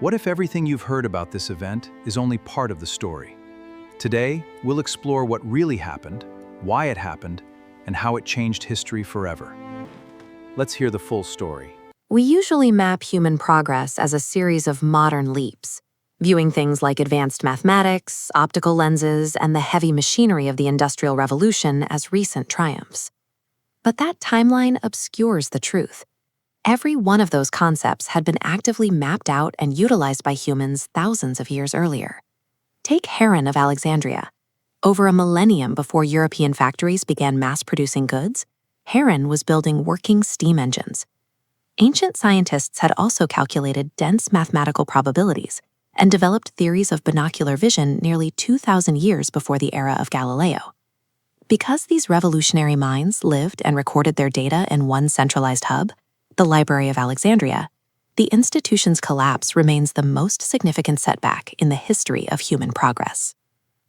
What if everything you've heard about this event is only part of the story? Today, we'll explore what really happened, why it happened, and how it changed history forever. Let's hear the full story. We usually map human progress as a series of modern leaps, viewing things like advanced mathematics, optical lenses, and the heavy machinery of the Industrial Revolution as recent triumphs. But that timeline obscures the truth. Every one of those concepts had been actively mapped out and utilized by humans thousands of years earlier. Take Heron of Alexandria. Over a millennium before European factories began mass-producing goods, Heron was building working steam engines. Ancient scientists had also calculated dense mathematical probabilities and developed theories of binocular vision nearly 2,000 years before the era of Galileo. Because these revolutionary minds lived and recorded their data in one centralized hub, the Library of Alexandria, the institution's collapse remains the most significant setback in the history of human progress.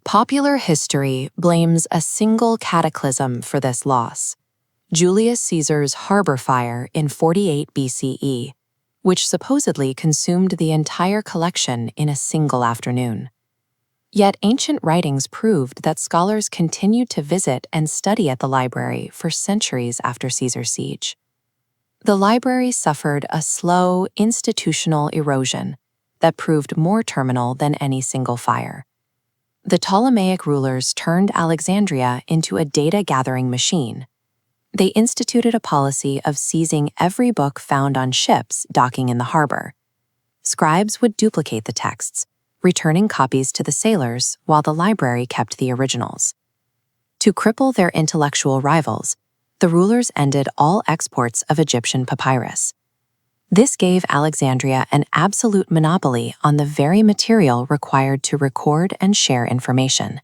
Popular history blames a single cataclysm for this loss: Julius Caesar's harbor fire in 48 BCE, which supposedly consumed the entire collection in a single afternoon. Yet ancient writings proved that scholars continued to visit and study at the library for centuries after Caesar's siege. The library suffered a slow, institutional erosion that proved more terminal than any single fire. The Ptolemaic rulers turned Alexandria into a data-gathering machine. They instituted a policy of seizing every book found on ships docking in the harbor. Scribes would duplicate the texts, returning copies to the sailors while the library kept the originals. To cripple their intellectual rivals, the rulers ended all exports of Egyptian papyrus. This gave Alexandria an absolute monopoly on the very material required to record and share information.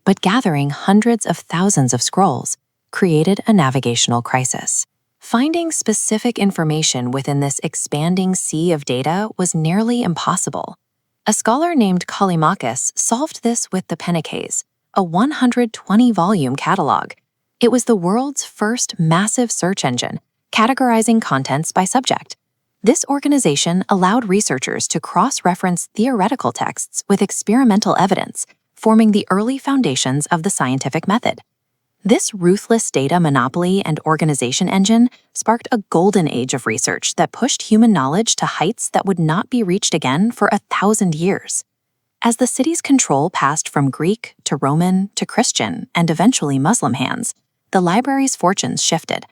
But gathering hundreds of thousands of scrolls created a navigational crisis. Finding specific information within this expanding sea of data was nearly impossible. A scholar named Callimachus solved this with the Penniques, a 120-volume catalog. It was the world's first massive search engine, categorizing contents by subject. This organization allowed researchers to cross-reference theoretical texts with experimental evidence, forming the early foundations of the scientific method. This ruthless data monopoly and organization engine sparked a golden age of research that pushed human knowledge to heights that would not be reached again for 1,000 years. As the city's control passed from Greek to Roman to Christian and eventually Muslim hands, the library's fortunes shifted.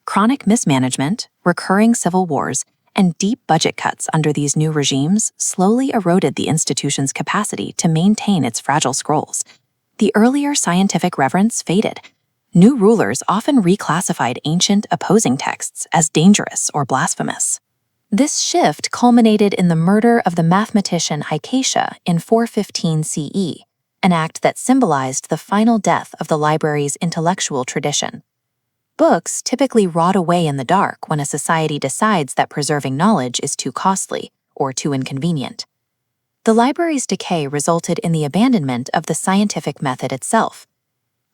Chronic mismanagement, recurring civil wars, and deep budget cuts under these new regimes slowly eroded the institution's capacity to maintain its fragile scrolls. The earlier scientific reverence faded. New rulers often reclassified ancient opposing texts as dangerous or blasphemous. This shift culminated in the murder of the mathematician Hypatia in 415 CE, an act that symbolized the final death of the library's intellectual tradition. Books typically rot away in the dark when a society decides that preserving knowledge is too costly or too inconvenient. The library's decay resulted in the abandonment of the scientific method itself.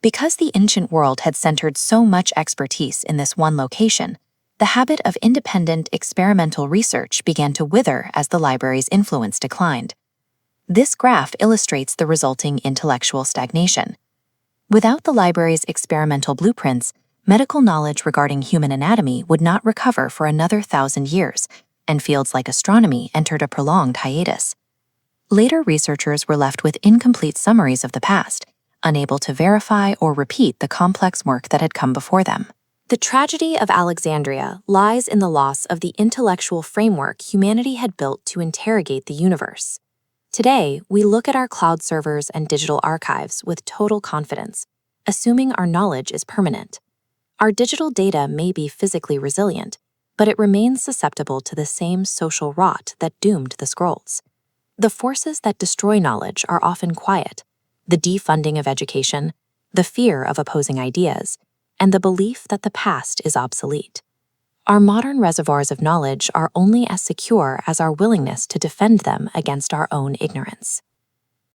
Because the ancient world had centered so much expertise in this one location, the habit of independent experimental research began to wither as the library's influence declined. This graph illustrates the resulting intellectual stagnation. Without the library's experimental blueprints, medical knowledge regarding human anatomy would not recover for another 1,000 years, and fields like astronomy entered a prolonged hiatus. Later researchers were left with incomplete summaries of the past, unable to verify or repeat the complex work that had come before them. The tragedy of Alexandria lies in the loss of the intellectual framework humanity had built to interrogate the universe. Today, we look at our cloud servers and digital archives with total confidence, assuming our knowledge is permanent. Our digital data may be physically resilient, but it remains susceptible to the same social rot that doomed the scrolls. The forces that destroy knowledge are often quiet: the defunding of education, the fear of opposing ideas, and the belief that the past is obsolete. Our modern reservoirs of knowledge are only as secure as our willingness to defend them against our own ignorance.